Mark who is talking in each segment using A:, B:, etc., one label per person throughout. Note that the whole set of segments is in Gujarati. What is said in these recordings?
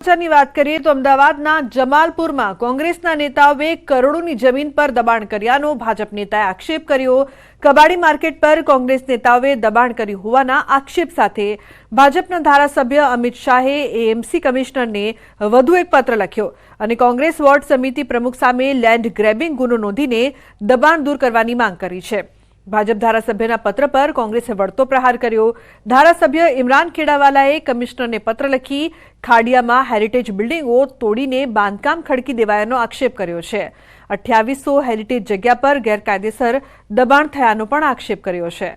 A: ની વાત કરીએ તો અમદાવાદના જમાલપુરમાં કોંગ્રેસના નેતાઓએ કરોડોની જમીન પર દબાણ કર્યાનો ભાજપ નેતાએ આક્ષેપ કર્યો। કબાડી માર્કેટ પર કોંગ્રેસ નેતાઓએ દબાણ કર્યું હોવાના આક્ષેપ સાથે ભાજપના ધારાસભ્ય અમિત શાહે એએમસી કમિશનરને વધુ એક પત્ર લખ્યો અને કોંગ્રેસ વોર્ડ સમિતિ પ્રમુખ સામે લેન્ડ ગ્રેબિંગ ગુનો નોંધીને દબાણ દૂર કરવાની માંગ કરી છે। ભાજપ ધારાસભ્યના પત્ર પર કોંગ્રેસે વળતો પ્રહાર કર્યો। ધારાસભ્ય ઇમરાન ખેડાવાલાએ કમિશનરને પત્ર લખી ખાડિયામાં હેરિટેજ બિલ્ડિંગો તોડીને બાંધકામ ખડકી દેવાયાનો આક્ષેપ કર્યો છે। 2800 હેરિટેજ જગ્યા પર ગેરકાયદેસર દબાણ થયાનો પણ આક્ષેપ કર્યો છે।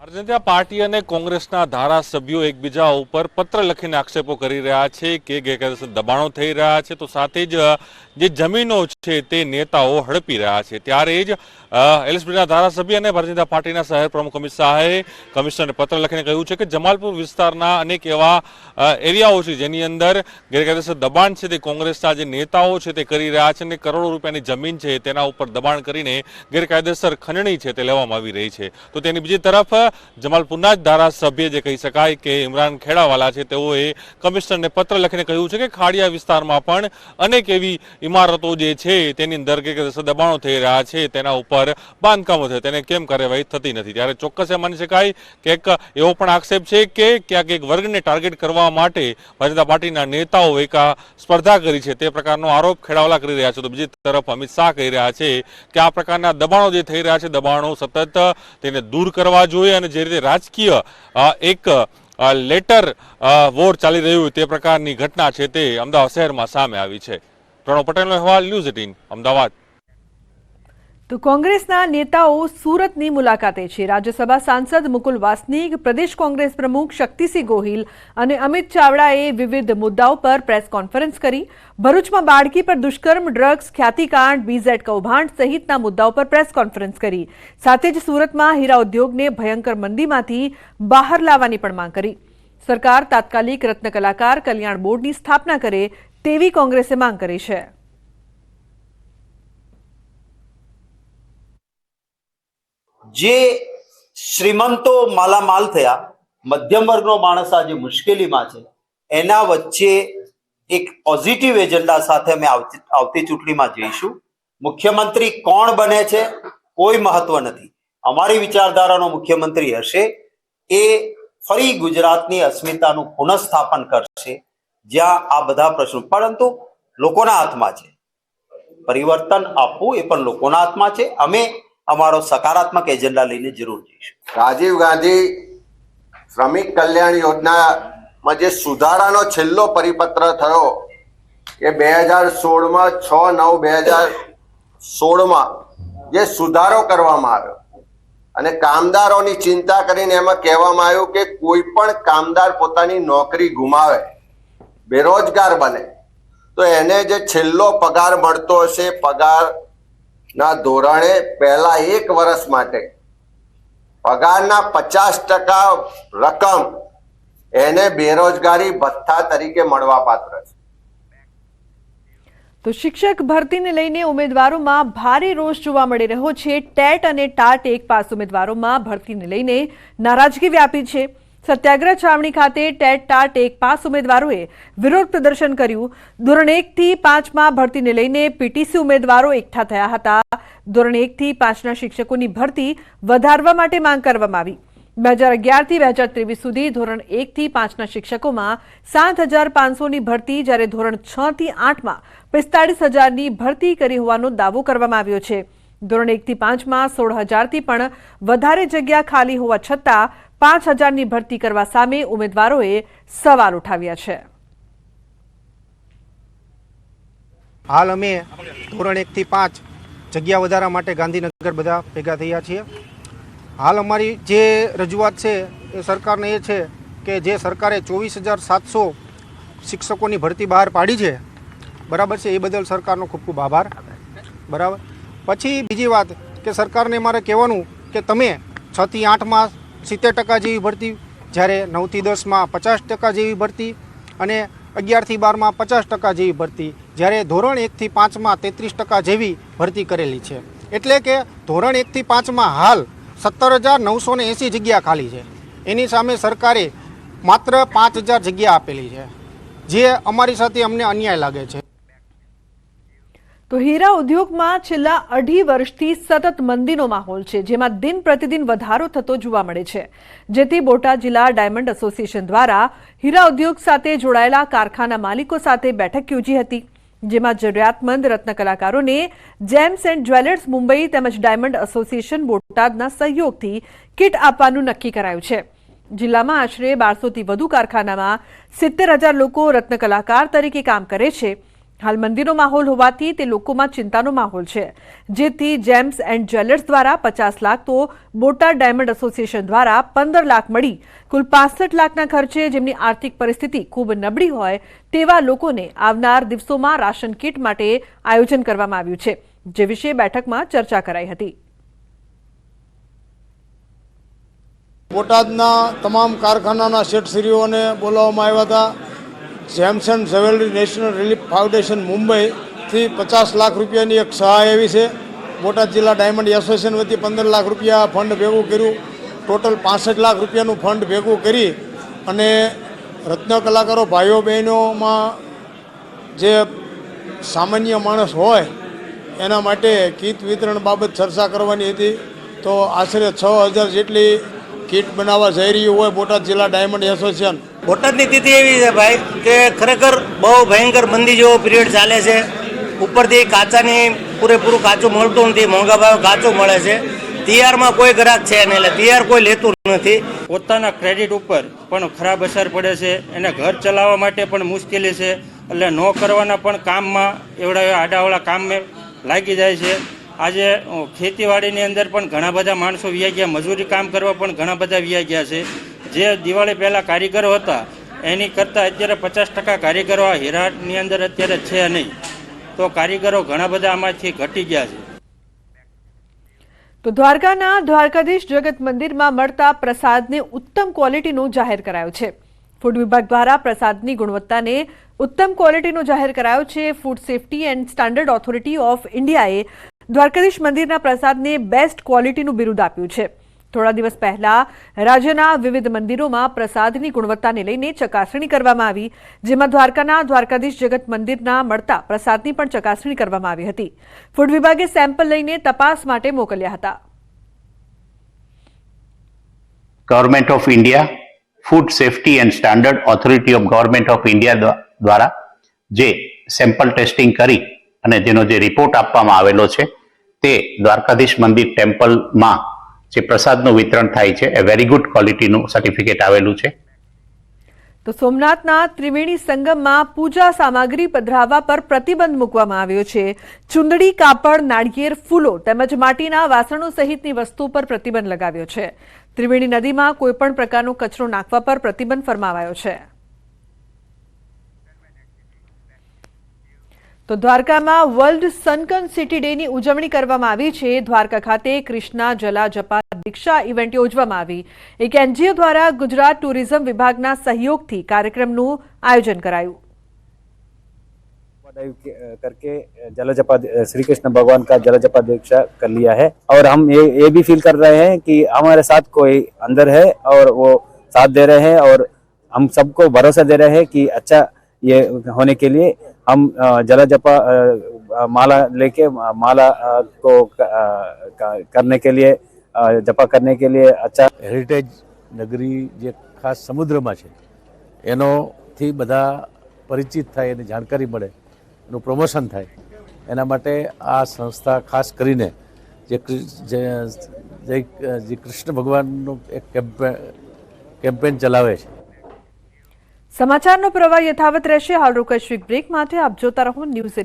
B: ભારતીય જનતા પાર્ટી અને કોંગ્રેસના ધારાસભ્યો એકબીજા ઉપર પત્ર લખીને આક્ષેપો કરી રહ્યા છે કે ગેરકાયદેસર દબાણો થઈ રહ્યા છે, તો સાથે જ જે જમીનો છે તે નેતાઓ હડપી રહ્યા છે। ત્યારે જ એલએસપીના ધારાસભ્ય અને ભારતીય જનતા પાર્ટીના શહેર પ્રમુખ અમિત શાહે કમિશનરને પત્ર લખીને કહ્યું છે કે જમાલપુર વિસ્તારના અનેક એવા એરિયાઓ છે જેની અંદર ગેરકાયદેસર દબાણ છે તે કોંગ્રેસના જે નેતાઓ છે તે કરી રહ્યા છે અને કરોડો રૂપિયાની જમીન છે તેના ઉપર દબાણ કરીને ગેરકાયદેસર ખંડણી છે તે લેવામાં આવી રહી છે। તો તેની બીજી તરફ જમાલપુરના જ ધારાસભ્ય જે કહી શકાય કે ઇમરાન ખેડાવાલા છે તેઓએ કમિશનરને પત્ર લખીને કહ્યું છે કે ખાડિયા વિસ્તારમાં પણ અનેક એવી ઇમારતો જે છે તેની અંદર ગેરકાયદેસર દબાણો થઈ રહ્યા છે, તેના ઉપર બાંધકામો છે તેને કેમ કાર્યવાહી થતી નથી। ત્યારે ચોક્કસ એ માની શકાય કે એક એવો પણ આક્ષેપ છે કે ક્યાંક એક વર્ગને ટાર્ગેટ કરવા માટે ભારતીય જનતા પાર્ટીના નેતાઓ એક સ્પર્ધા કરી છે તે પ્રકારનો આરોપ ખેડાવાલા કરી રહ્યા છે। તો બીજી તરફ અમિત શાહ કહી રહ્યા છે કે આ પ્રકારના દબાણો જે થઈ રહ્યા છે દબાણો સતત તેને દૂર કરવા જોઈએ અને જે રીતે રાજકીય એક લેટર વોર ચાલી રહ્યું તે પ્રકારની ઘટના છે તે અમદાવાદ શહેરમાં સામે આવી છે। પ્રણવ પટેલનો અહેવાલ, ન્યૂઝ 18 અમદાવાદ।
A: તો કોંગ્રેસના નેતાઓ સુરતની મુલાકાતે છે। રાજ્યસભા સાંસદ મુકુલ વાસનિક, પ્રદેશ કોંગ્રેસ પ્રમુખ શક્તિસિંહ ગોહિલ અને અમિત ચાવડાએ વિવિધ મુદ્દાઓ પર પ્રેસ કોન્ફરન્સ કરી। ભરૂચમાં બાળકી પર દુષ્કર્મ, ડ્રગ્સ, ખ્યાતિકાંડ, બીઝેડ કૌભાંડ સહિતના મુદ્દાઓ પર પ્રેસ કોન્ફરન્સ કરી। સાથે જ સુરતમાં હીરા ઉદ્યોગને ભયંકર મંદીમાંથી બહાર લાવવાની પણ માંગ કરી। સરકાર તાત્કાલિક રત્ન કલાકાર કલ્યાણ બોર્ડની સ્થાપના કરે તેવી કોંગ્રેસે માંગ કરી છે।
C: જે શ્રીમંતો માલામાલ થયા, મધ્યમ વર્ગનો માણસ આજે મુશ્કેલીમાં છે, એના વચ્ચે એક પોઝિટિવ એજન્ડા સાથે અમે આવતી ચૂંટણીમાં જઈશું। મુખ્યમંત્રી કોણ બને છે કોઈ મહત્વ નથી, અમારી વિચારધારાનો મુખ્યમંત્રી હશે એ ફરી ગુજરાતની અસ્મિતાનું પુનઃસ્થાપન કરશે જ્યાં આ બધા પ્રશ્નો, પરંતુ લોકોના હાથમાં છે, પરિવર્તન આપવું એ પણ લોકોના હાથમાં છે। અમે અમારો સકારાત્મક એજન્ડા લઈને જરૂર જઈશું।
D: રાજીવ ગાંધી શ્રમિક કલ્યાણ યોજનામાં જે સુધારાનો છેલ્લો પરિપત્ર થયો કે 2016માં 6/9/2016માં જે સુધારો કરવામાં આવ્યો અને કામદારોની ચિંતા કરીને એમાં કહેવામાં આવ્યું કે કોઈ પણ કામદાર પોતાની નોકરી ગુમાવે, બેરોજગાર બને તો એને જે છેલ્લો પગાર મળતો હશે પગાર ના ધોરણે પહેલા 1 વર્ષ માટે પગારના 50% રકમ એને બેરોજગારી ભથ્થા તરીકે મળવાપાત્ર છે।
A: તો શિક્ષક ભરતીને લઈને ઉમેદવારોમાં ભારે રોષ જોવા મળી રહ્યો છે। ટેટ અને ટાટ એક પાસ ઉમેદવારોમાં ભરતીને લઈને નારાજગી વ્યાપી છે। સત્યાગ્રહ છાવણી ખાતે ટેટ ટાટ એક પાસ ઉમેદવારોએ વિરોધ પ્રદર્શન કર્યું। ધોરણ 1 થી 5માં ભરતીને લઈને પીટીસી ઉમેદવારો એકઠા થયા હતા। ધોરણ 1 થી 5ના શિક્ષકોની ભરતી વધારવા માટે માંગ કરવામાં આવી। 2011 થી 2023 સુધી ધોરણ 1 થી 5ના શિક્ષકોમાં 7,500ની ભરતી, જ્યારે ધોરણ 6 થી 8માં 45,000ની ભરતી કરી હોવાનો દાવો કરવામાં આવ્યો છે। ધોરણ 1 થી 5માં 16,000થી પણ વધારે જગ્યા ખાલી હોવા છતાં 5,000ની ભરતી કરવા સામે ઉમેદવારોએ સવાલ ઉઠાવ્યા છે।
E: હાલ અમે ધોરણ 1 થી 5 જગ્યા વધારા માટે ગાંધીનગર બધા ભેગા થયા છીએ। હાલ અમારી જે રજૂઆત છે એ સરકારને એ છે કે જે સરકારે 24,700 શિક્ષકોની ભરતી બહાર પાડી છે, બરાબર છે, એ બદલ સરકારનો ખૂબ ખૂબ આભાર, બરાબર। પછી બીજી વાત કે સરકારને મારે કહેવાનું કે તમે 6 થી 8માં 70% જેવી ભરતી, જ્યારે 9 થી 10માં 50% જેવી ભરતી અને 11 થી 12માં 50% જેવી ભરતી, જ્યારે ધોરણ 1 થી 5માં 33% જેવી ભરતી કરેલી છે। એટલે કે ધોરણ 1 થી 5માં હાલ 17,980 જગ્યા ખાલી છે। એની સામે સરકારે માત્ર 5000 જગ્યા આપેલી છે, જે અમારી સાથે અમને અન્યાય લાગે છે.
A: તો હીરા ઉદ્યોગમાં છેલ્લા 2.5 વર્ષથી સતત મંદીનો માહોલ છે, જેમાં દિન પ્રતિદિન વધારો થતો જોવા મળે છે. જેથી બોટાદ જિલ્લા ડાયમંડ એસોસિએશન દ્વારા હીરા ઉદ્યોગ સાથે જોડાયેલા કારખાના માલિકો સાથે બેઠક યોજી હતી, જેમાં જરૂરિયાતમંદ રત્ન કલાકારોને જેમ્સ એન્ડ જ્વેલર્સ મુંબઈ તેમજ ડાયમંડ એસોસિએશન બોટાદના સહયોગથી કીટ આપવાનું નક્કી કરાયું છે. જિલ્લામાં આશરે 1200થી વધુ કારખાનામાં 70,000 લોકો રત્ન કલાકાર તરીકે કામ કરે છે. હાલ મંદીનો માહોલ હોવાથી તે લોકોમાં ચિંતાનો માહોલ છે, જેથી જેમ્સ એન્ડ જ્વેલર્સ દ્વારા 50 લાખ તો બોટાદ ડાયમંડ એસોસિએશન દ્વારા 15 લાખ મળી કુલ 65 લાખના ખર્ચે જેમની આર્થિક પરિસ્થિતિ ખૂબ નબળી હોય તેવા લોકોને આવનાર દિવસોમાં રાશન કીટ માટે આયોજન કરવામાં આવ્યું છે, જે વિશે બેઠકમાં ચર્ચા કરાઈ હતી.
F: બોટાદના તમામ કારખાનાના શેઠશ્રીઓને બોલાવવામાં આવ્યા હતા. Gems and jewellery national relief foundation મુંબઈથી 50 લાખ રૂપિયાની એક સહાય આવી છે. બોટાદ જિલ્લા ડાયમંડ એસોસિએશન વતી 15 લાખ રૂપિયા ફંડ ભેગું કર્યું. ટોટલ 65 લાખ રૂપિયાનું ફંડ ભેગું કરી અને રત્ન કલાકારો ભાઈઓ બહેનોમાં જે સામાન્ય માણસ હોય એના માટે કીટ વિતરણ બાબત ચર્ચા કરવાની હતી. તો આશરે 6000 જેટલી કીટ બનાવવા જઈ રહ્યું હોય બોટાદ જિલ્લા ડાયમંડ એસોસિએશન.
G: બોટાદની સ્થિતિ એવી છે ભાઈ કે ખરેખર બહુ ભયંકર મંદી જેવો પિરિયડ ચાલે છે. ઉપરથી કાચાની પૂરેપૂરું કાચું મળતું નથી, મોંઘા ભાવે કાચું મળે છે. તૈયારમાં કોઈ ગ્રાહક છે નહીં, એટલે તૈયાર કોઈ લેતું નથી.
H: પોતાના ક્રેડિટ ઉપર પણ ખરાબ અસર પડે છે, એને ઘર ચલાવવા માટે પણ મુશ્કેલી છે, એટલે ન કરવાના પણ કામમાં એવડા આડાવાળા કામમાં લાગી જાય છે. આજે ખેતીવાડીની અંદર પણ ઘણા બધા માણસો વ્યા ગયા, મજૂરી કામ કરવા પણ ઘણા બધા વ્યા ગયા છે. જે દિવાળી પહેલાં કારીગરો હતા એની કરતાં અત્યારે 50% કારીગરો આ હીરાની અંદર અત્યારે છે નહીં, તો કારીગરો ઘણા બધા આમાંથી ઘટી ગયા છે.
A: તો દ્વારકાના દ્વારકાધીશ જગત મંદિરમાં મળતા પ્રસાદને ઉત્તમ ક્વોલિટીનો જાહેર કરાયો છે. ફૂડ વિભાગ દ્વારા પ્રસાદની ગુણવત્તાને ઉત્તમ ક્વોલિટીનો જાહેર કરાયો છે. Food safety and standard authority of ઇન્ડિયાએ દ્વારકાધીશ મંદિરના પ્રસાદને બેસ્ટ ક્વોલિટીનું બિરુદ આપ્યું છે. થોડા દિવસ પહેલા રાજ્યના વિવિધ મંદિરોમાં પ્રસાદની ગુણવત્તાને લઈને ચકાસણી કરવામાં આવી, જેમાં દ્વારકાના દ્વારકાધીશ જગત મંદિરના મળતા પ્રસાદની પણ ચકાસણી કરવામાં આવી હતી. ફૂડ વિભાગે સેમ્પલ લઈને તપાસ માટે મોકલ્યા હતા.
I: Government of India, food safety and standard authority of government of India દ્વારા જે સેમ્પલ ટેસ્ટિંગ કરી અને જેનો જે રિપોર્ટ આપવામાં આવેલો છે તે દ્વારકાધીશ મંદિર ટેમ્પલમાં જે પ્રસાદનું વિતરણ થાય છે એ વેરી ગુડ ક્વોલિટીનું સર્ટિફિકેટ આવેલું છે.
A: તો સોમનાથના ત્રિવેણી સંગમમાં પૂજા સામગ્રી પધરાવવા પર પ્રતિબંધ મૂકવામાં આવ્યો છે. ચુંદડી, કાપડ, નાળિયેર, ફૂલો તેમજ માટીના વાસણો સહિતની વસ્તુઓ પર પ્રતિબંધ લગાવ્યો છે. ત્રિવેણી નદીમાં કોઈપણ પ્રકારનો કચરો નાખવા પર પ્રતિબંધ ફરમાવાયો છે. તો દ્વારકામાં વર્લ્ડ સનકન સિટી ડેની ઉજવણી કરવામાં આવી છે. દ્વારકા ખાતે કૃષ્ણા જલા જપા દીક્ષા ઇવેન્ટ યોજવામાં આવી. એક એનજીઓ દ્વારા ગુજરાત ટુરિઝમ વિભાગના સહયોગથી કાર્યક્રમનું આયોજન કરાયું.
J: करके जल जपा श्री कृष्ण भगवान का जल जपा दीक्षा कर लिया है और हम ये भी फील कर रहे हैं कि हमारे साथ कोई अंदर है और वो साथ दे रहे हैं और हम सबको भरोसा दे रहे हैं कि अच्छा ये होने के लिए हम जल जपा माला लेके माला को करने के लिए जपा करने के लिए अच्छा
K: હેરિટેજ નગરી જે ખાસ સમુદ્રમાં છે એનો થી બધા પરિચિત થાય અને જાણકારી મળે, એનું પ્રમોશન થાય, એના માટે આ સંસ્થા ખાસ કરીને જે કૃષ્ણ ભગવાનનું એક કેમ્પેન ચલાવે છે.
A: સમાચારનો પ્રવાહ યથાવત રહેશે. હાલ રોકાઈશું એક બ્રેક માટે. આપ જોતા રહો ન્યૂઝ.